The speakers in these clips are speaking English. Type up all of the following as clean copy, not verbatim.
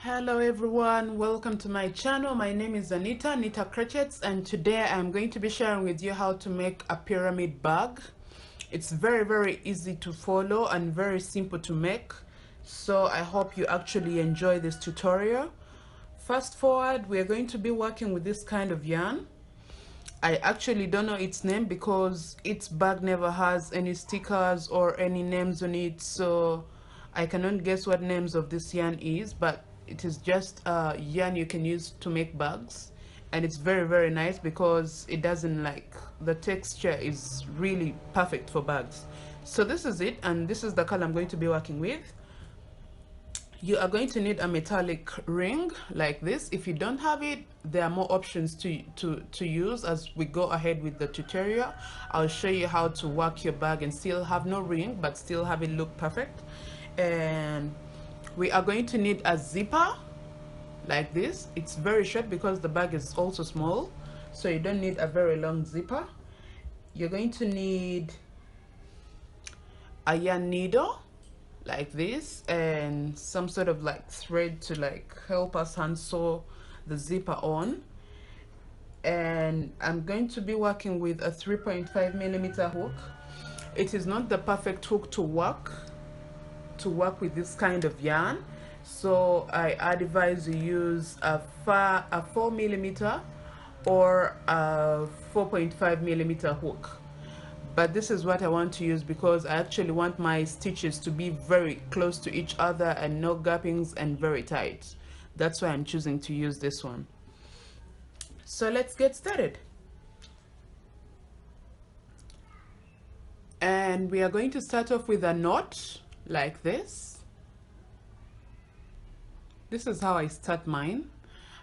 Hello everyone, welcome to my channel. My name is Anita Crochet, and today I'm going to be sharing with you how to make a pyramid bag. It's very easy to follow and very simple to make, so I hope you actually enjoy this tutorial. Fast forward, we're going to be working with this kind of yarn. I actually don't know its name because its bag never has any stickers or any names on it, so I cannot guess what names of this yarn is, but it is just a yarn you can use to make bags, and it's very nice because it doesn't, like, the texture is really perfect for bags. So this is it, and this is the color I'm going to be working with. You are going to need a metallic ring like this. If you don't have it, there are more options to use. As we go ahead with the tutorial, I'll show you how to work your bag and still have no ring but still have it look perfect. And we are going to need a zipper like this. It's very short because the bag is also small, so you don't need a very long zipper. You're going to need a yarn needle like this and some sort of like thread to like help us hand sew the zipper on. And I'm going to be working with a 3.5mm hook. It is not the perfect hook to work with this kind of yarn, so I advise you use a 4mm or a 4.5mm hook. But this is what I want to use because I actually want my stitches to be very close to each other and no gappings and very tight. That's why I'm choosing to use this one. So let's get started. And we are going to start off with a knot like this. This is how I start mine.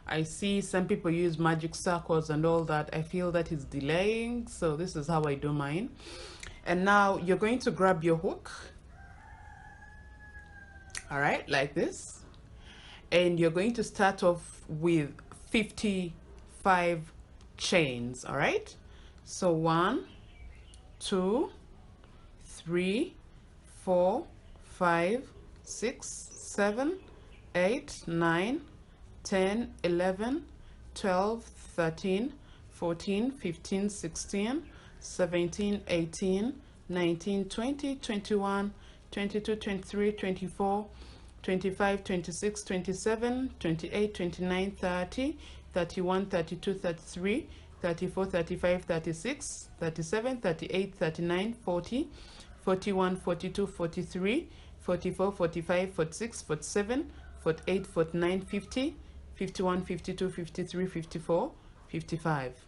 I see some people use magic circles and all that. I feel that is delaying, so this is how I do mine. And now you're going to grab your hook, all right, like this, and you're going to start off with 55 chains, all right? So 1, 2, 3, 4, 5, 6, 7, 8, 9, 10, 11, 12, 13, 14, 15, 16, 17, 18, 19, 20, 21, 22, 23, 24, 25, 26, 27, 28, 29, 30, 31, 32, 33, 34, 35, 36, 37, 38, 39, 40, 41, 42, 43, 44, 45, 46, 47, 48, 49, 50, 51, 52, 53, 54, 55.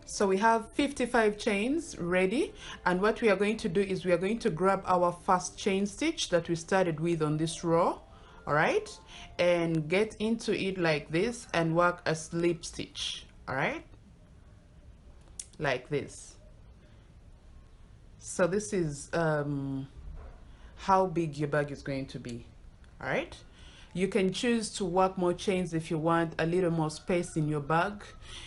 So we have 55 chains ready, and what we are going to do is we are going to grab our first chain stitch that we started with on this row, all right, and get into it like this and work a slip stitch, all right, like this. So this is how big your bag is going to be, all right. You can choose to work more chains if you want a little more space in your bag.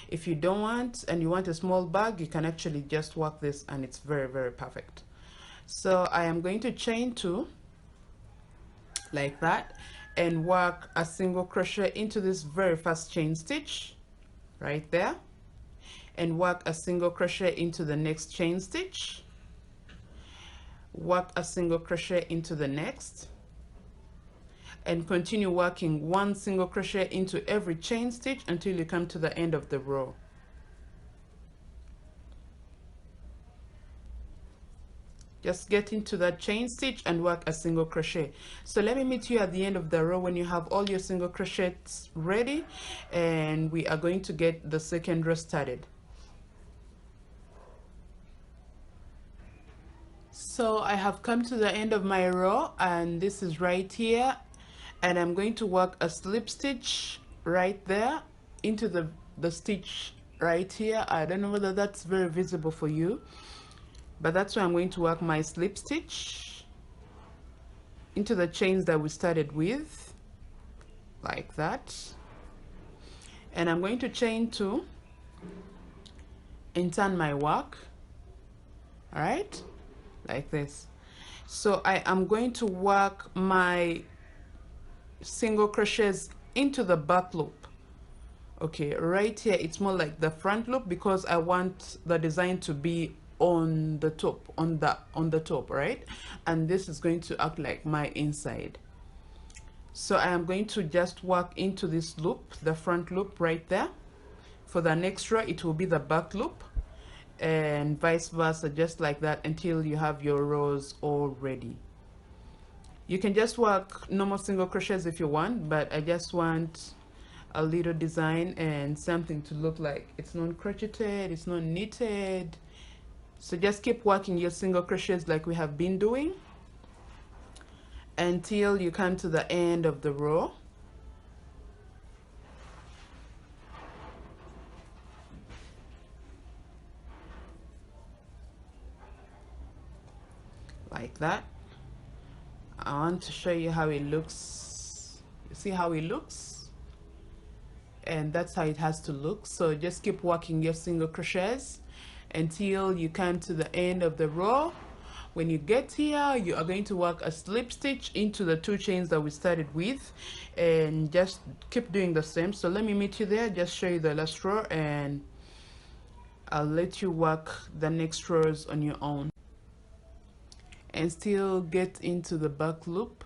If you don't want and you want a small bag, you can actually just work this and it's very perfect. So I am going to chain 2 like that and work a single crochet into this very first chain stitch right there, and work a single crochet into the next chain stitch, work a single crochet into the next, and continue working 1 single crochet into every chain stitch until you come to the end of the row. Just get into that chain stitch and work a single crochet. So let me meet you at the end of the row when you have all your single crochets ready, and we are going to get the second row started. So I have come to the end of my row, and this is right here, and I'm going to work a slip stitch right there into the stitch right here. I don't know whether that's very visible for you, but that's where I'm going to work my slip stitch into the chains that we started with, like that. And I'm going to chain 2 and turn my work, all right, like this. So I am going to work my single crochets into the back loop. Okay, right here it's more like the front loop because I want the design to be on the top, on the top, right? And this is going to act like my inside. So I am going to just work into this loop, the front loop right there. For the next row it will be the back loop, and vice versa, just like that, until you have your rows all ready. You can just work normal single crochets if you want, but I just want a little design and something to look like it's not crocheted, it's not knitted. So just keep working your single crochets like we have been doing until you come to the end of the row. Like that. I want to show you how it looks. You see how it looks? And that's how it has to look. So just keep working your single crochets until you come to the end of the row. When you get here, you are going to work a slip stitch into the 2 chains that we started with, and just keep doing the same. So let me meet you there, just show you the last row, and I'll let you work the next rows on your own. And still get into the back loop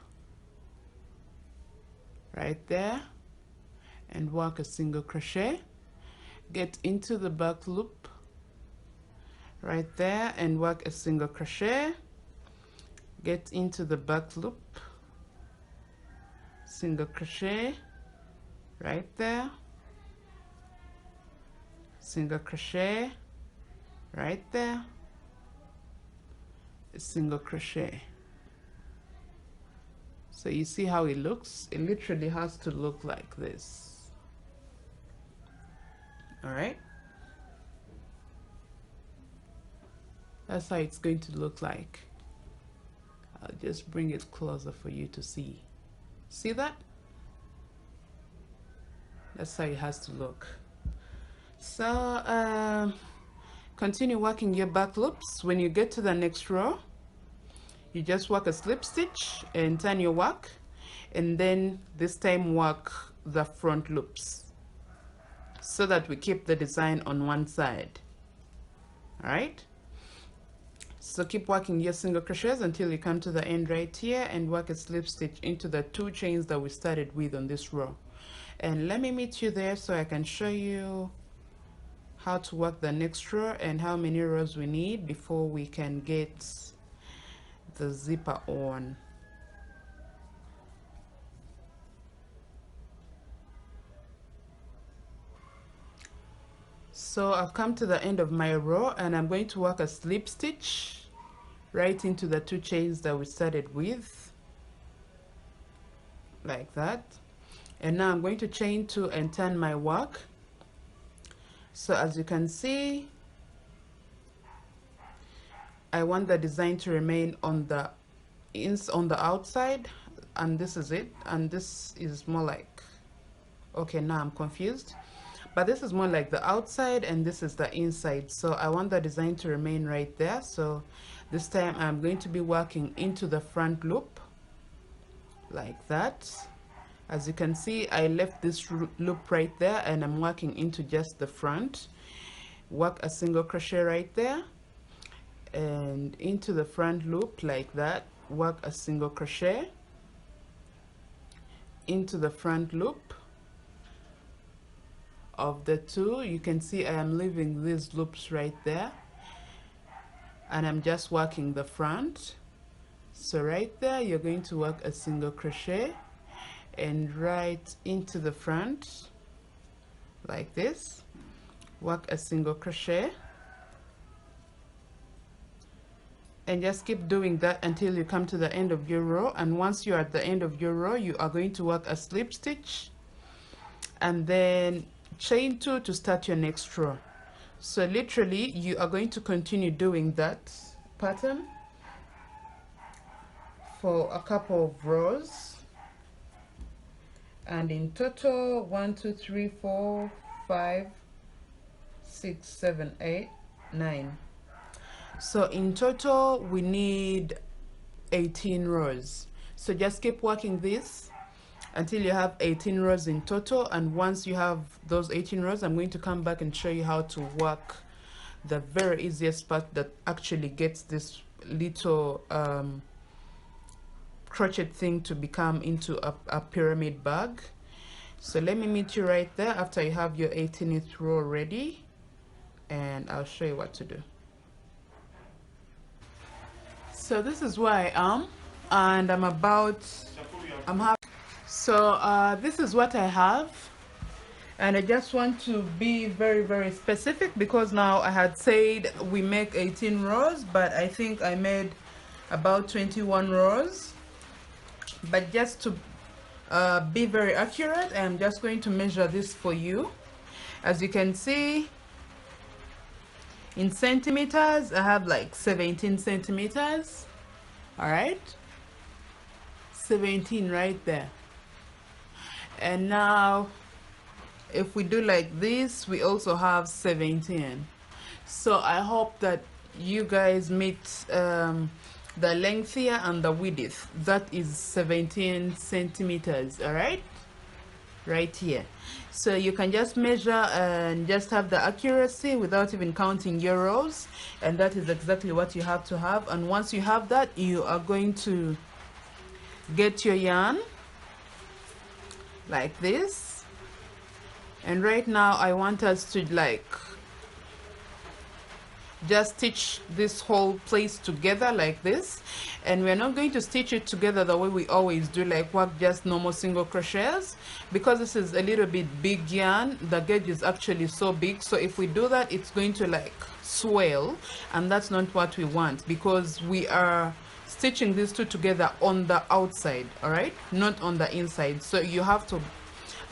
right there and work a single crochet. Get into the back loop right there and work a single crochet. Get into the back loop, single crochet right there, single crochet right there, a single crochet. So you see how it looks? It literally has to look like this. All right, that's how it's going to look like. I'll just bring it closer for you to see. See that? That's how it has to look. So continue working your back loops. When you get to the next row, you just work a slip stitch and turn your work, and then this time work the front loops so that we keep the design on one side. All right, so keep working your single crochets until you come to the end right here and work a slip stitch into the 2 chains that we started with on this row. And let me meet you there so I can show you how to work the next row and how many rows we need before we can get the zipper on. So I've come to the end of my row and I'm going to work a slip stitch right into the 2 chains that we started with, like that. And now I'm going to chain 2 and turn my work. So as you can see, I want the design to remain on the outside, and this is it, and this is more like, okay, now I'm confused, but this is more like the outside and this is the inside. So I want the design to remain right there. So this time I'm going to be working into the front loop like that. As you can see, I left this loop right there and I'm working into just the front. Work a single crochet right there and into the front loop like that. Work a single crochet into the front loop of the 2. You can see I am leaving these loops right there and I'm just working the front. So right there you're going to work a single crochet and right into the front like this. Work a single crochet and just keep doing that until you come to the end of your row. And once you're at the end of your row, you are going to work a slip stitch and then chain 2 to start your next row. So literally you are going to continue doing that pattern for a couple of rows, and in total 1 2 3 4 5 6 7 8 9. So in total we need 18 rows. So just keep working this until you have 18 rows in total. And once you have those 18 rows, I'm going to come back and show you how to work the very easiest part that actually gets this little crochet thing to become into a pyramid bag. So let me meet you right there after you have your 18th row ready, and I'll show you what to do. So this is where I am, and this is what I have, and I just want to be very, very specific because now I had said we make 18 rows, but I think I made about 21 rows. But just to be very accurate, I'm just going to measure this for you. As you can see, in centimeters, I have like 17 centimeters. All right, 17 right there. And now if we do like this, we also have 17. So I hope that you guys meet the length here and the width. That is 17 centimeters. All right, right here. So you can just measure and just have the accuracy without even counting your rows, and that is exactly what you have to have. And once you have that, you are going to get your yarn like this. And right now I want us to like just stitch this whole place together like this, and we're not going to stitch it together the way we always do, like work just normal single crochets, because this is a little bit big yarn. The gauge is actually so big, so if we do that, it's going to like swell, and that's not what we want, because we are stitching these two together on the outside, all right, not on the inside. So you have to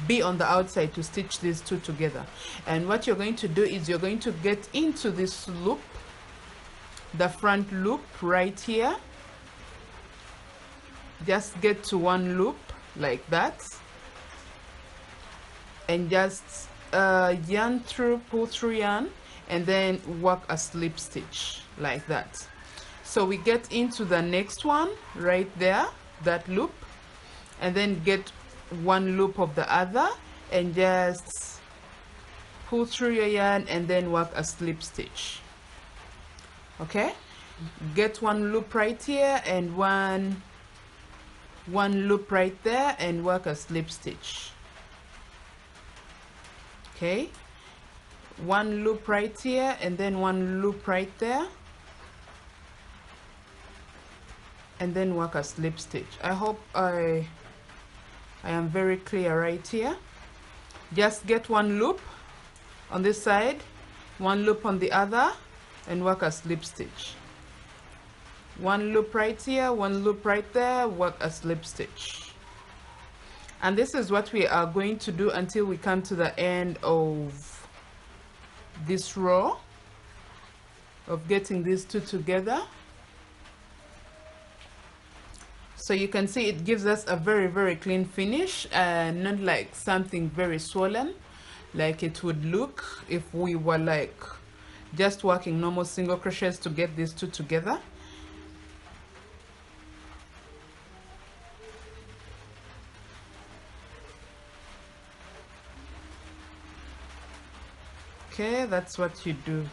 be on the outside to stitch these two together. And what you're going to do is you're going to get into this loop, the front loop right here. Just get to one loop like that, and just yarn through, pull through yarn, and then work a slip stitch like that. So we get into the next one right there, that loop, and then get one loop of the other, and just pull through your yarn and then work a slip stitch. Okay, get one loop right here and one loop right there, and work a slip stitch. Okay, one loop right here and then one loop right there, and then work a slip stitch. I hope I am very clear right here. Just get one loop on this side, one loop on the other, and work a slip stitch. One loop right here, one loop right there, work a slip stitch. And this is what we are going to do until we come to the end of this row of getting these two together. So you can see it gives us a very, very clean finish, and not like something very swollen like it would look if we were like just working normal single crochets to get these two together. Okay, that's what you do.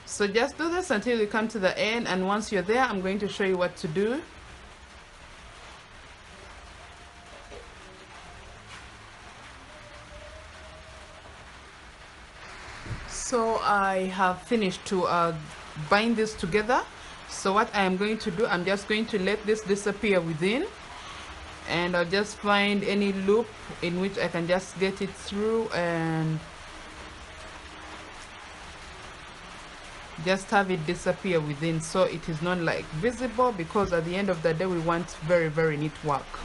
So just do this until you come to the end, and once you're there, I'm going to show you what to do. So I have finished to bind this together. So what I am going to do, I'm just going to let this disappear within, and I'll just find any loop in which I can just get it through and just have it disappear within, so it is not like visible, because at the end of the day we want very, very neat work,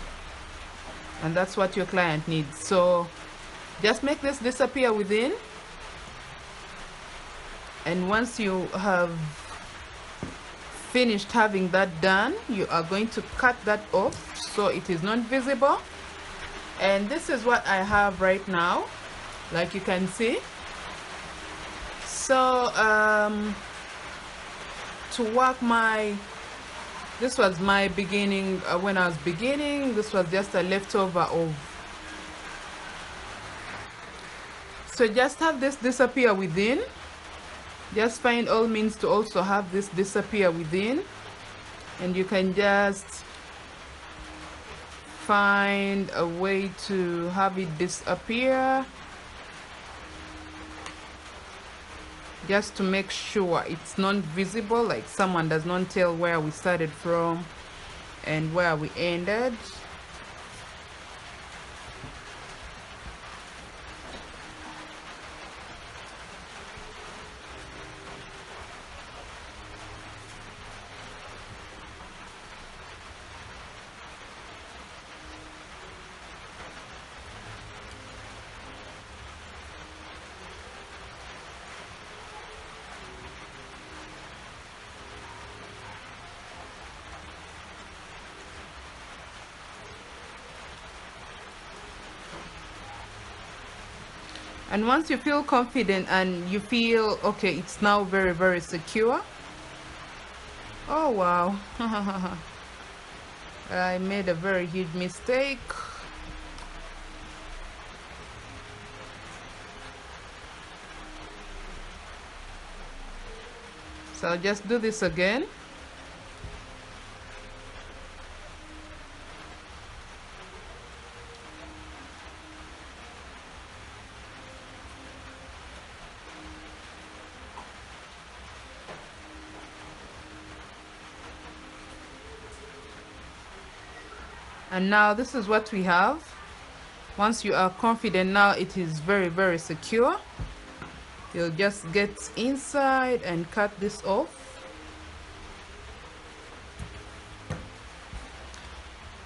and that's what your client needs. So just make this disappear within, and once you have finished having that done, you are going to cut that off so it is not visible. And this is what I have right now, like you can see. So to work my This was my beginning. When I was beginning, this was just a leftover of. So just have this disappear within. Just find all means to also have this disappear within, and you can just find a way to have it disappear, just to make sure it's not visible, like someone does not tell where we started from and where we ended. And once you feel confident and you feel okay, it's now very, very secure. Oh wow. I made a very huge mistake. So I'll just do this again. And now this is what we have. Once you are confident, now it is very, very secure. You'll just get inside and cut this off.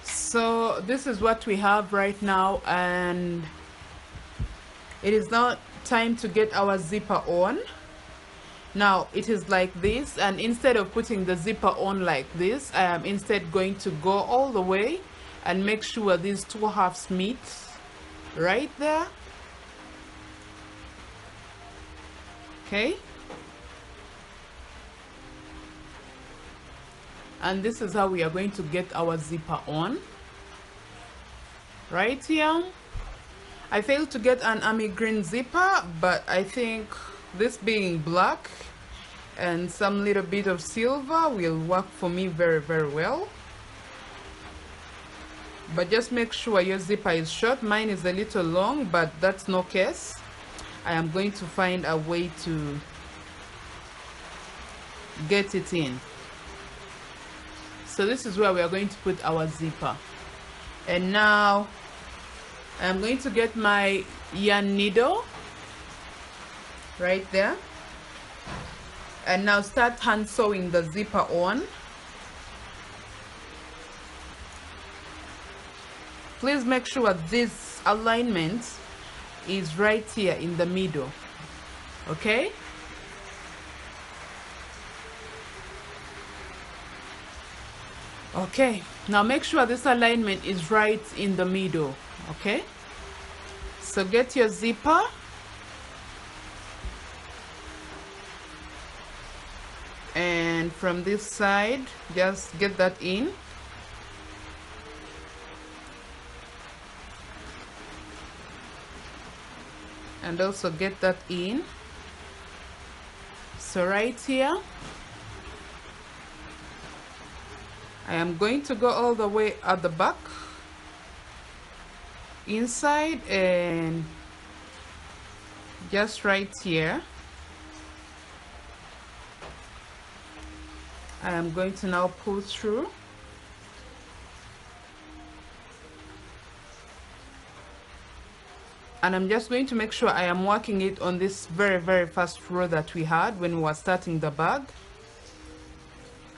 So this is what we have right now, and it is now time to get our zipper on. Now it is like this, and instead of putting the zipper on like this, I am instead going to go all the way and make sure these two halves meet right there. Okay, and this is how we are going to get our zipper on right here. I failed to get an army green zipper, but I think this being black and some little bit of silver will work for me very, very well. But just make sure your zipper is short. Mine is a little long, but that's no case. I am going to find a way to get it in. So this is where we are going to put our zipper. And now I'm going to get my yarn needle right there, and now start hand sewing the zipper on. Please make sure this alignment is right here in the middle. Okay, okay, now make sure this alignment is right in the middle. Okay, so get your zipper and from this side just get that in, and also get that in. So right here I am going to go all the way at the back inside, and just right here I am going to now pull through, and I'm just going to make sure I am working it on this very, very first row that we had when we were starting the bag.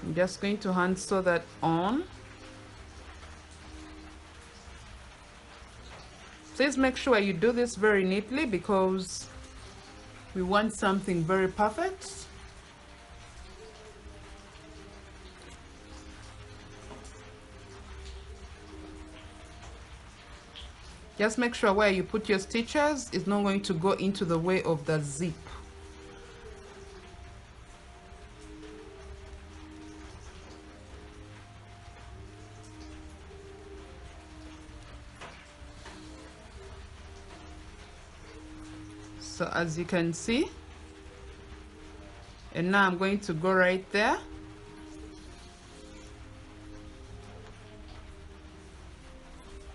I'm just going to hand sew that on. Please make sure you do this very neatly because we want something very perfect. Just make sure where you put your stitches is not going to go into the way of the zip. So as you can see, and now I'm going to go right there.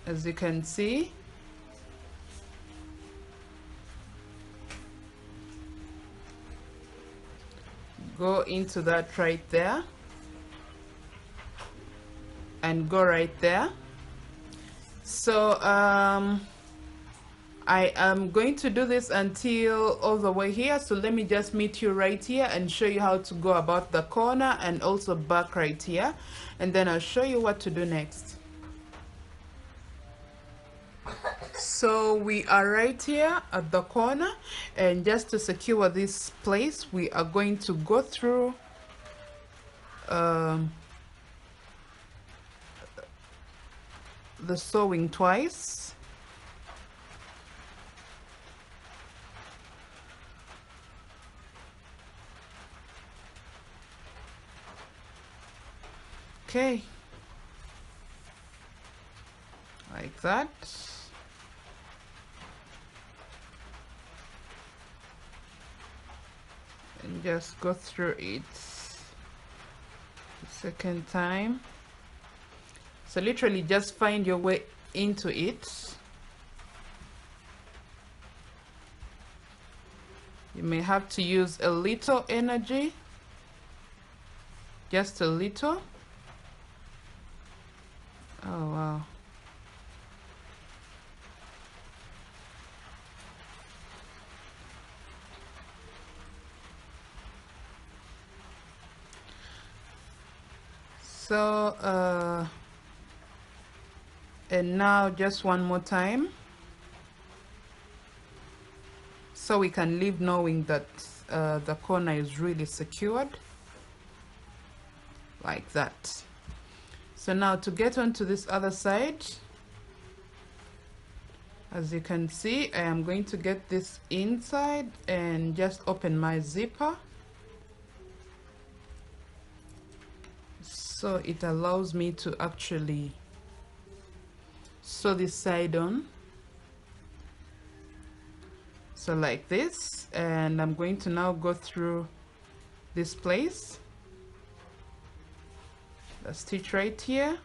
As you can see, go into that right there and go right there. So I am going to do this until all the way here, so let me just meet you right here and show you how to go about the corner and also back right here, and then I'll show you what to do next. So we are right here at the corner, and just to secure this place we are going to go through the sewing twice. Okay, like that. And just go through it the second time. So literally just find your way into it. You may have to use a little energy, just a little. Oh wow. So and now just one more time, so we can leave knowing that the corner is really secured, like that. So now to get onto this other side, as you can see, I am going to get this inside and just open my zipper, so it allows me to actually sew this side on. So like this, and I'm going to now go through this place, the stitch right here.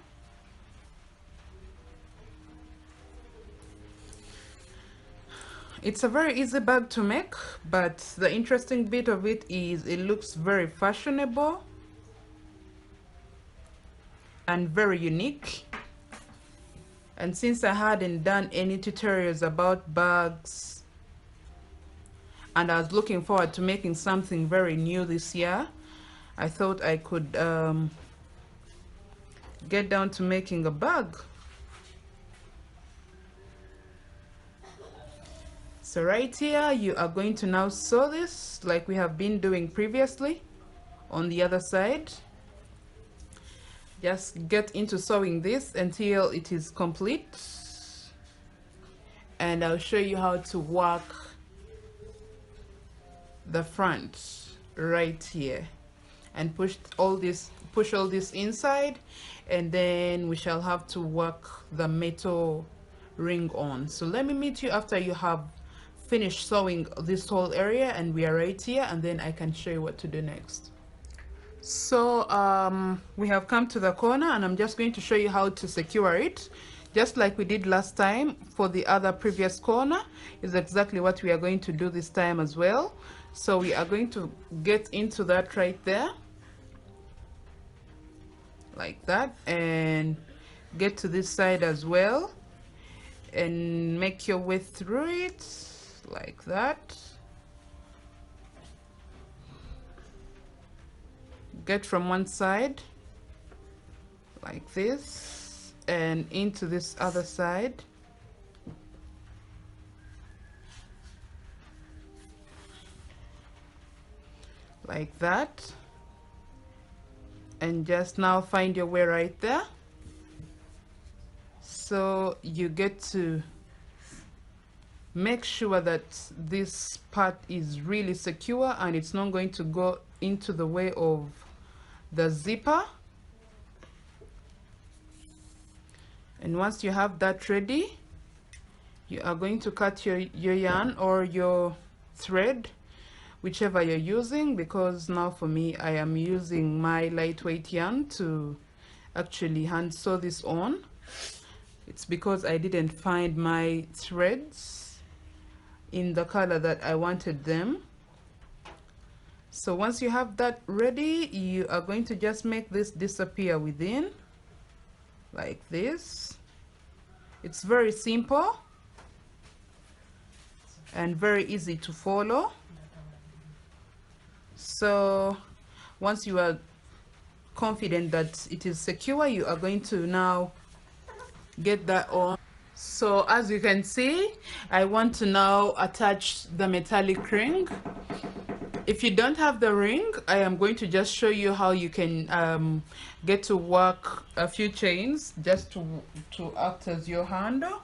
It's a very easy bag to make, but the interesting bit of it is it looks very fashionable and very unique. And since I hadn't done any tutorials about bags, and I was looking forward to making something very new this year, I thought I could get down to making a bag. So right here you are going to now sew this like we have been doing previously on the other side. Just get into sewing this until it is complete, and I'll show you how to work the front right here and push all this inside, and then we shall have to work the metal ring on. So let me meet you after you have finished sewing this whole area, and we are right here, and then I can show you what to do next. So we have come to the corner, and I'm just going to show you how to secure it, just like we did last time for the other previous corner. Is exactly what we are going to do this time as well. So we are going to get into that right there, like that, and get to this side as well, and make your way through it like that. Get from one side like this and into this other side like that, and just now find your way right there. So you get to make sure that this part is really secure and it's not going to go into the way of the zipper. And once you have that ready, you are going to cut your yarn or your thread, whichever you're using, because now for me I am using my lightweight yarn to actually hand sew this on. It's because I didn't find my threads in the color that I wanted them. So once you have that ready, you are going to just make this disappear within, like this. It's very simple and very easy to follow. So once you are confident that it is secure, you are going to now get that on. So as you can see, I want to now attach the metallic ring. If you don't have the ring, I am going to just show you how you can get to work a few chains just to act as your handle.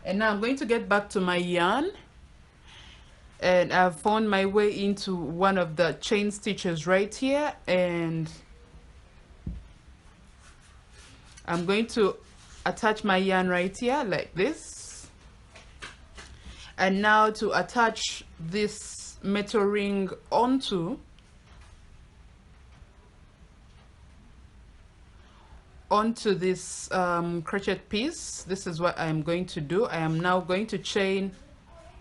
And now I'm going to get back to my yarn, and I've found my way into one of the chain stitches right here, and I'm going to attach my yarn right here like this. And now to attach this metal ring onto this crochet piece, this is what I'm going to do. I am now going to chain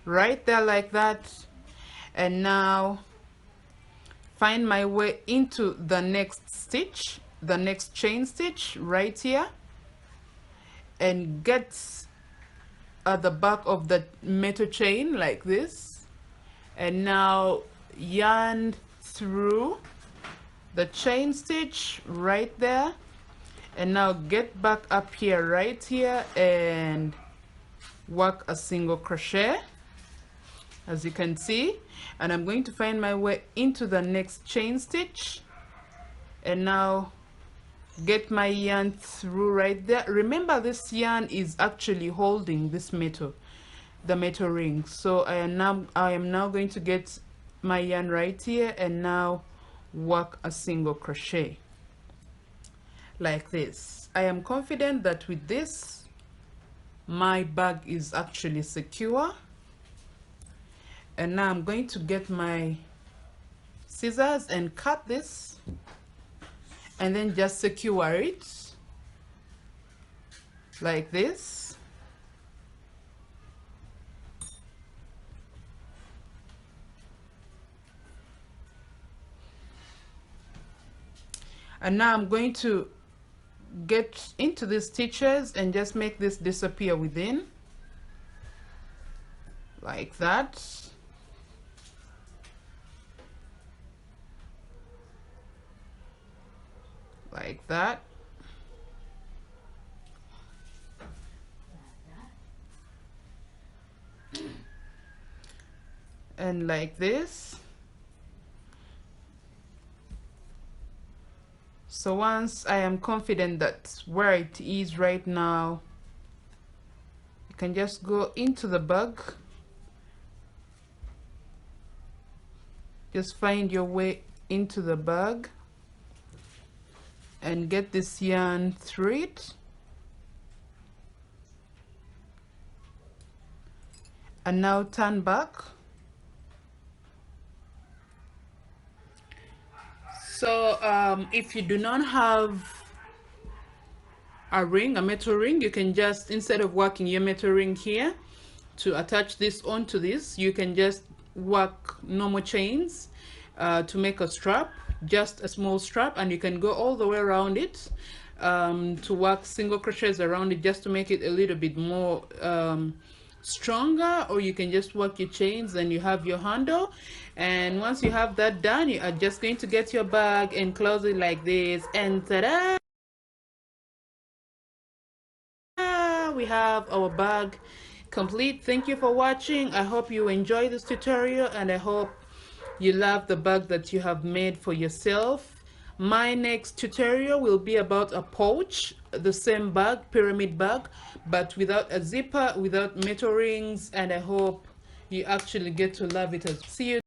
right there like that, and now find my way into the next stitch, the next chain stitch right here, and get at the back of the metal chain like this, and now yarn through the chain stitch right there, and now get back up here right here and work a single crochet, as you can see. And I'm going to find my way into the next chain stitch, and now get my yarn through right there. Remember, this yarn is actually holding this metal, the metal ring. So I am now going to get my yarn right here and now work a single crochet like this. I am confident that with this my bag is actually secure. And now I'm going to get my scissors and cut this, and then just secure it like this. And now I'm going to get into these stitches and just make this disappear within like that. Like that. And like this. So once I am confident that where it is right now, you can just go into the bag. Just find your way into the bag and get this yarn through it, and now turn back. So if you do not have a ring, a metal ring, you can just, instead of working your metal ring here to attach this onto this, you can just work normal chains to make a strap, just a small strap, and you can go all the way around it to work single crochets around it just to make it a little bit more stronger. Or you can just work your chains and you have your handle. And once you have that done, you are just going to get your bag and close it like this, and ta-da! We have our bag complete. Thank you for watching. I hope you enjoy this tutorial, and I hope you love the bag that you have made for yourself. My next tutorial will be about a pouch, the same bag, pyramid bag, but without a zipper, without metal rings, and I hope you actually get to love it. See you.